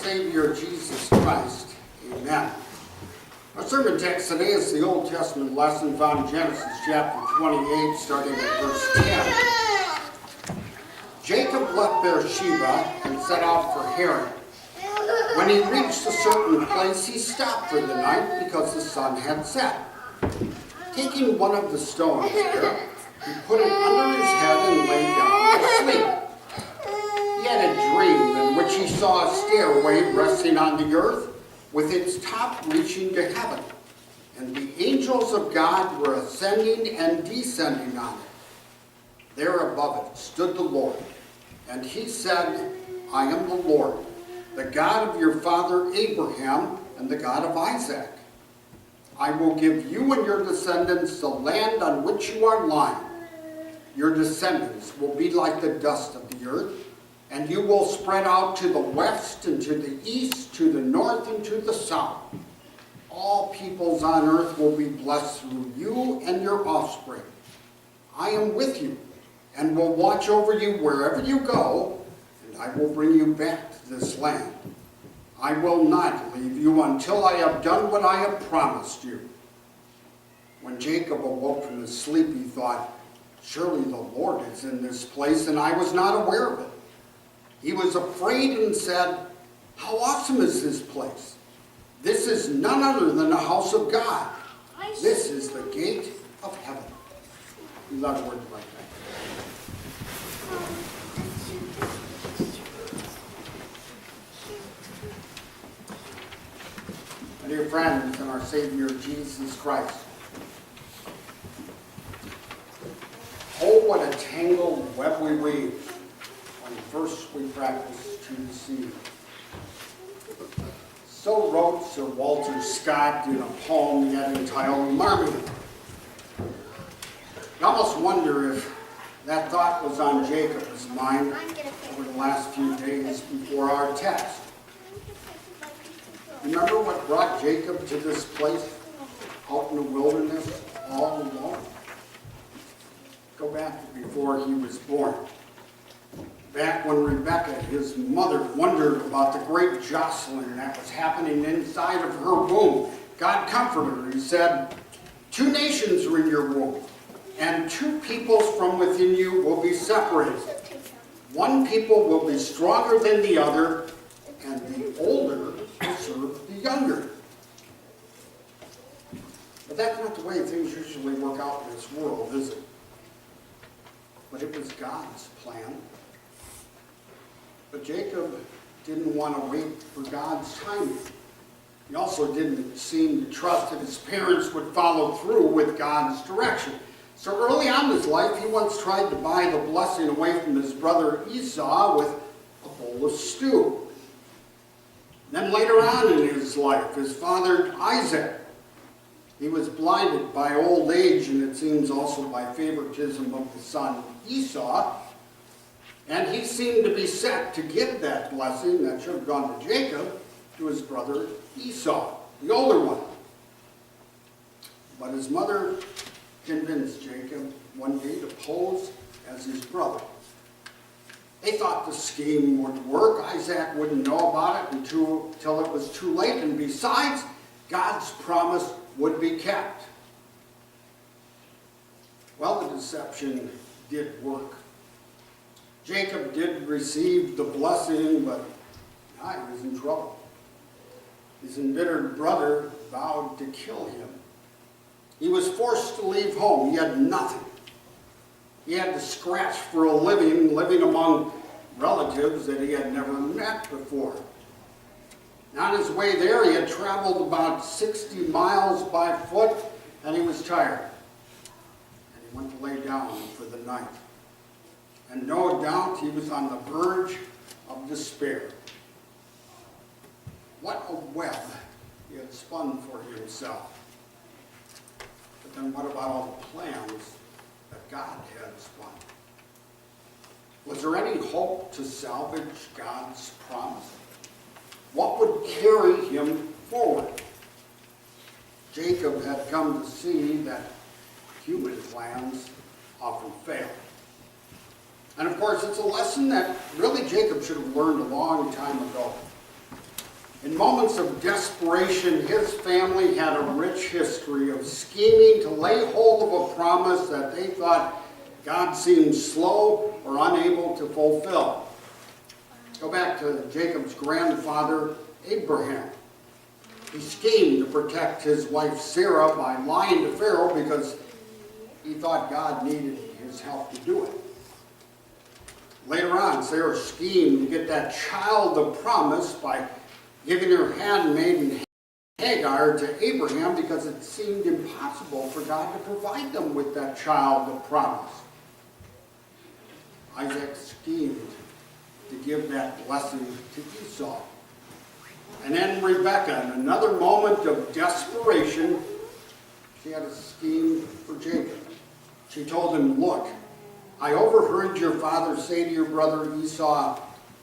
Savior Jesus Christ. Amen. Our sermon text today is the Old Testament lesson found in Genesis chapter 28, starting at verse 10. Jacob left Beersheba and set out for Haran. When he reached a certain place, he stopped for the night because the sun had set. Taking one of the stones there, he put it under his head and lay down to sleep. He had a dream in which he saw a stairway resting on the earth with its top reaching to heaven, and the angels of God were ascending and descending on it. There above it stood the Lord, and he said, I am the Lord, the God of your father Abraham and the God of Isaac. I will give you and your descendants the land on which you are lying. Your descendants will be like the dust of the earth, and you will spread out to the west and to the east, to the north and to the south. All peoples on earth will be blessed through you and your offspring. I am with you and will watch over you wherever you go, and I will bring you back to this land. I will not leave you until I have done what I have promised you. When Jacob awoke from his sleep, he thought, surely the Lord is in this place, and I was not aware of it. He was afraid and said, how awesome is this place? This is none other than the house of God. This is the gate of heaven. We love words like that. My dear friends in our Savior Jesus Christ, oh, what a tangled web we weave when first we practice to deceive. So wrote Sir Walter Scott in a poem yet entitled Marmion. You almost wonder if that thought was on Jacob's mind over the last few days before our text. Remember what brought Jacob to this place out in the wilderness all alone? Go back to before he was born. Back when Rebekah, his mother, wondered about the great jostling that was happening inside of her womb. God comforted her. He said, 2 nations are in your womb, and 2 peoples from within you will be separated. One people will be stronger than the other, and the older will serve the younger. But that's not the way things usually work out in this world, is it? But it was God's plan. But Jacob didn't want to wait for God's timing. He also didn't seem to trust that his parents would follow through with God's direction. So early on in his life, he once tried to buy the blessing away from his brother Esau with a bowl of stew. Then later on in his life, his father Isaac, he was blinded by old age, and it seems also by favoritism of the son Esau. And he seemed to be set to give that blessing that should have gone to Jacob to his brother Esau, the older one. But his mother convinced Jacob one day to pose as his brother. They thought the scheme would work. Isaac wouldn't know about it until it was too late. And besides, God's promise would be kept. Well, the deception did work. Jacob did receive the blessing, but now he was in trouble. His embittered brother vowed to kill him. He was forced to leave home. He had nothing. He had to scratch for a living, living among relatives that he had never met before. On his way there, he had traveled about 60 miles by foot, and he was tired. And he went to lay down for the night. And no doubt he was on the verge of despair. What a web he had spun for himself. But then what about all the plans that God had spun? Was there any hope to salvage God's promise? What would carry him forward? Jacob had come to see that human plans often fail. And of course, it's a lesson that really Jacob should have learned a long time ago. In moments of desperation, his family had a rich history of scheming to lay hold of a promise that they thought God seemed slow or unable to fulfill. Go back to Jacob's grandfather, Abraham. He schemed to protect his wife Sarah by lying to Pharaoh because he thought God needed his help to do it. Later on, Sarah schemed to get that child of promise by giving her handmaiden Hagar to Abraham because it seemed impossible for God to provide them with that child of promise. Isaac schemed to give that blessing to Esau. And then Rebekah, in another moment of desperation, she had a scheme for Jacob. She told him, "Look, I overheard your father say to your brother Esau,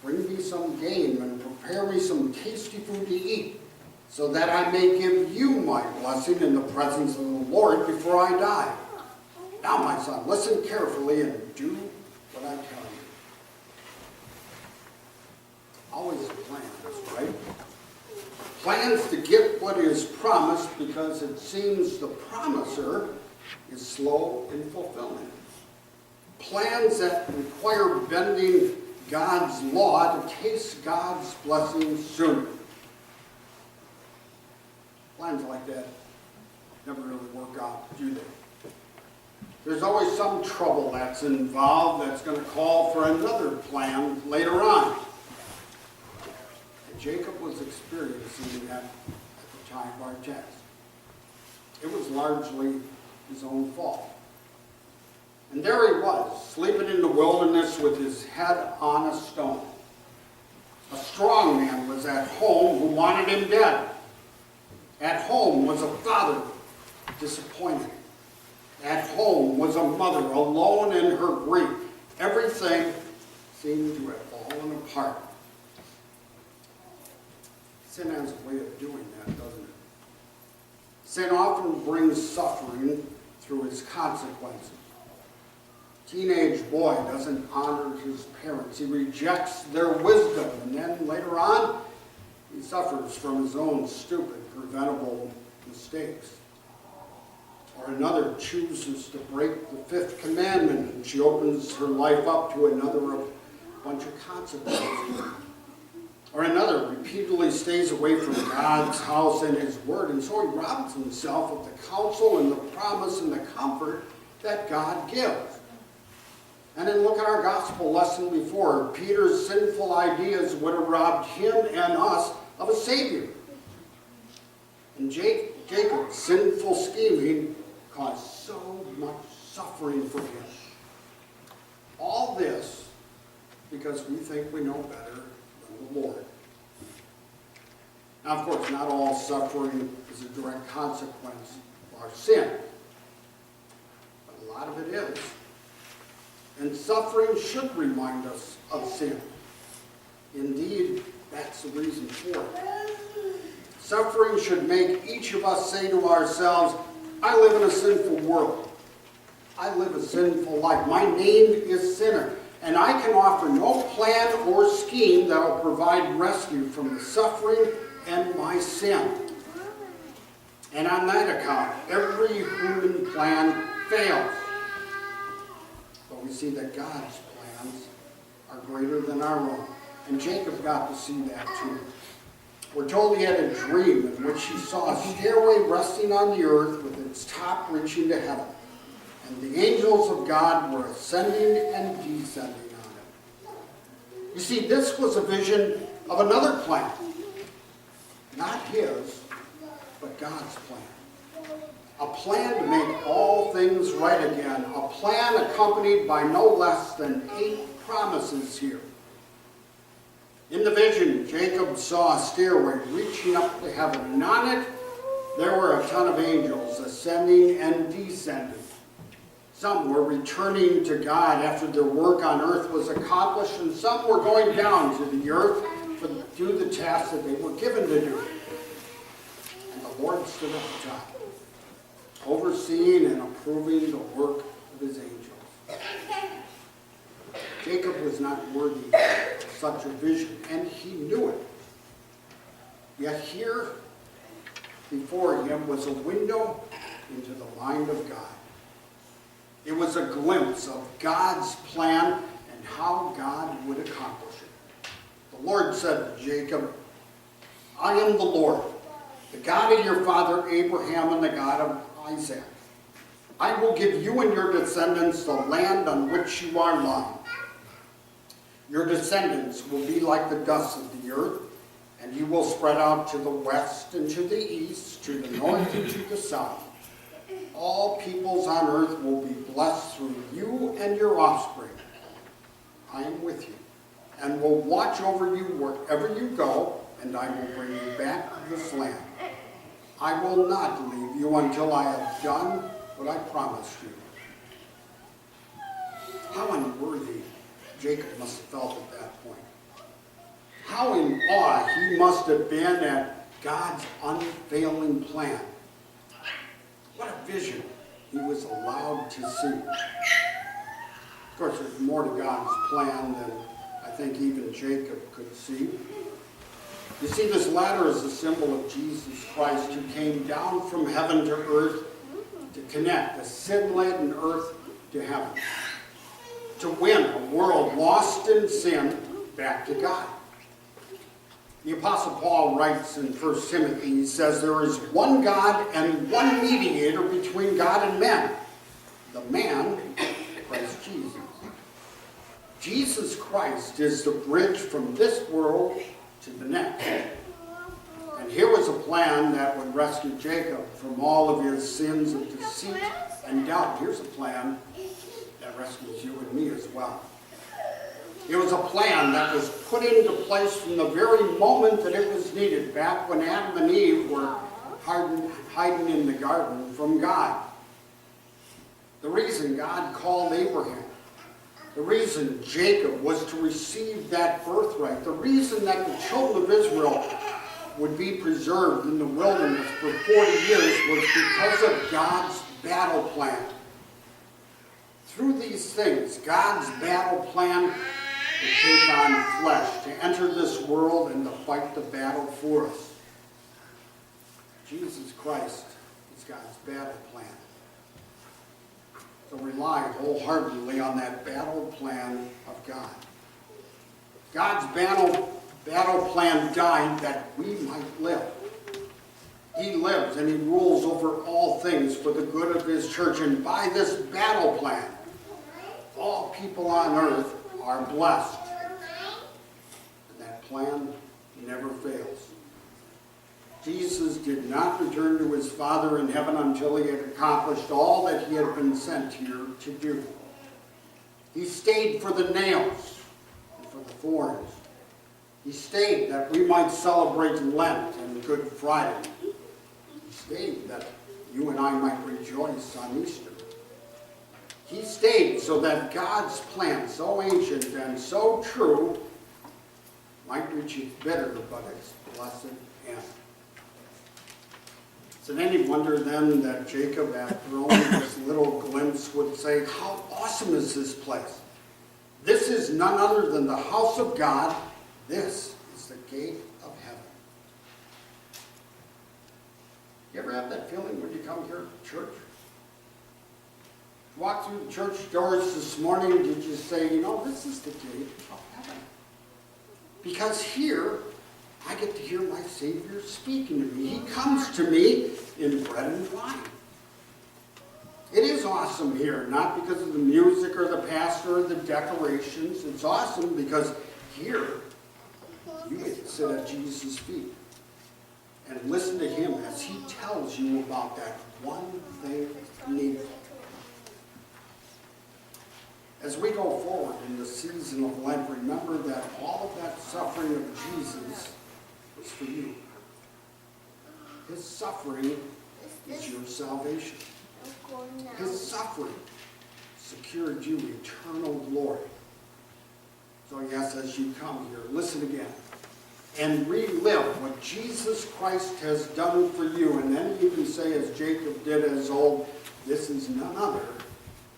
'Bring me some game and prepare me some tasty food to eat, so that I may give you my blessing in the presence of the Lord before I die. Now, my son, listen carefully and do what I tell you.'" Always plans, right? Plans to get what is promised because it seems the promiser is slow in fulfilling. Plans that require bending God's law to taste God's blessings sooner. Plans like that never really work out, do they? There's always some trouble that's involved that's going to call for another plan later on. And Jacob was experiencing that at the time of our text. It was largely his own fault. And there he was, sleeping in the wilderness with his head on a stone. A strong man was at home who wanted him dead. At home was a father disappointed. At home was a mother alone in her grief. Everything seemed to have fallen apart. Sin has a way of doing that, doesn't it? Sin often brings suffering through its consequences. Teenage boy doesn't honor his parents. He rejects their wisdom, and then later on, he suffers from his own stupid, preventable mistakes. Or another chooses to break the fifth commandment, and she opens her life up to another bunch of consequences. Or another repeatedly stays away from God's house and his word, and so he robs himself of the counsel and the promise and the comfort that God gives. And then look at our gospel lesson before. Peter's sinful ideas would have robbed him and us of a Savior. And Jacob's sinful scheming caused so much suffering for him. All this because we think we know better than the Lord. Now, of course, not all suffering is a direct consequence of our sin. But a lot of it is. And suffering should remind us of sin. Indeed, that's the reason for it. Suffering should make each of us say to ourselves, "I live in a sinful world. I live a sinful life. My name is sinner. And I can offer no plan or scheme that will provide rescue from the suffering and my sin." And on that account, every human plan fails. But we see that God's plans are greater than our own. And Jacob got to see that too. We're told he had a dream in which he saw a stairway resting on the earth with its top reaching to heaven. And the angels of God were ascending and descending on it. You see, this was a vision of another plan. Not his, but God's plan. A plan to make all things right again. A plan accompanied by no less than 8 promises here. In the vision, Jacob saw a stairway reaching up to heaven, and on it there were a ton of angels ascending and descending. Some were returning to God after their work on earth was accomplished, and some were going down to the earth to do the tasks that they were given to do. And the Lord stood at the top, overseeing and approving the work of his angels. Jacob was not worthy of such a vision, and he knew it. Yet here before him was a window into the mind of God. It was a glimpse of God's plan and how God would accomplish it. The Lord said to Jacob, I am the Lord, the God of your father Abraham and the God of Isaac. I will give you and your descendants the land on which you are lying. Your descendants will be like the dust of the earth, and you will spread out to the west and to the east, to the north and to the south. All peoples on earth will be blessed through you and your offspring. I am with you, and will watch over you wherever you go, and I will bring you back to this land. I will not leave you until I have done what I promised you. How unworthy Jacob must have felt at that point. How in awe he must have been at God's unfailing plan. What a vision he was allowed to see. Of course, there's more to God's plan than I think even Jacob could see. You see, this ladder is a symbol of Jesus Christ, who came down from heaven to earth to connect the sin-laden earth to heaven, to win a world lost in sin back to God. The Apostle Paul writes in 1 Timothy, he says, there is one God and one mediator between God and men, the man, Christ Jesus. Jesus Christ is the bridge from this world to the next. And here was a plan that would rescue Jacob from all of his sins of deceit and doubt. Here's a plan that rescues you and me as well. It was a plan that was put into place from the very moment that it was needed, back when Adam and Eve were hiding in the garden from God. The reason God called Abraham, the reason Jacob was to receive that birthright, the reason that the children of Israel would be preserved in the wilderness for 40 years was because of God's battle plan. Through these things, God's battle plan to take on flesh, to enter this world and to fight the battle for us. Jesus Christ is God's battle plan. So rely wholeheartedly on that battle plan of God. God's battle plan died that we might live. He lives and he rules over all things for the good of his church. And by this battle plan, all people on earth are blessed. And that plan never fails. Jesus did not return to his Father in heaven until he had accomplished all that he had been sent here to do. He stayed for the nails and for the thorns. He stayed that we might celebrate Lent and Good Friday. He stayed that you and I might rejoice on Easter. He stayed so that God's plan, so ancient and so true, might reach its bitter but its blessed end. Is it any wonder then that Jacob, after only this little glimpse, would say, how awesome is this place? This is none other than the house of God. This is the gate of heaven. You ever have that feeling when you come here to church? Walk through the church doors this morning, did you say, you know, this is the gate of heaven? Because here, I get to hear my Savior speaking to me. He comes to me in bread and wine. It is awesome here, not because of the music or the pastor or the decorations. It's awesome because here, you get to sit at Jesus' feet and listen to him as he tells you about that one thing needed. As we go forward in the season of Lent, remember that all of that suffering of Jesus was for you. His suffering is your salvation. His suffering secured you eternal glory. So yes, as you come here, listen again and relive what Jesus Christ has done for you. And then you can say, as Jacob did as old, this is none other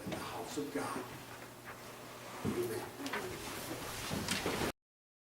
than the house of God.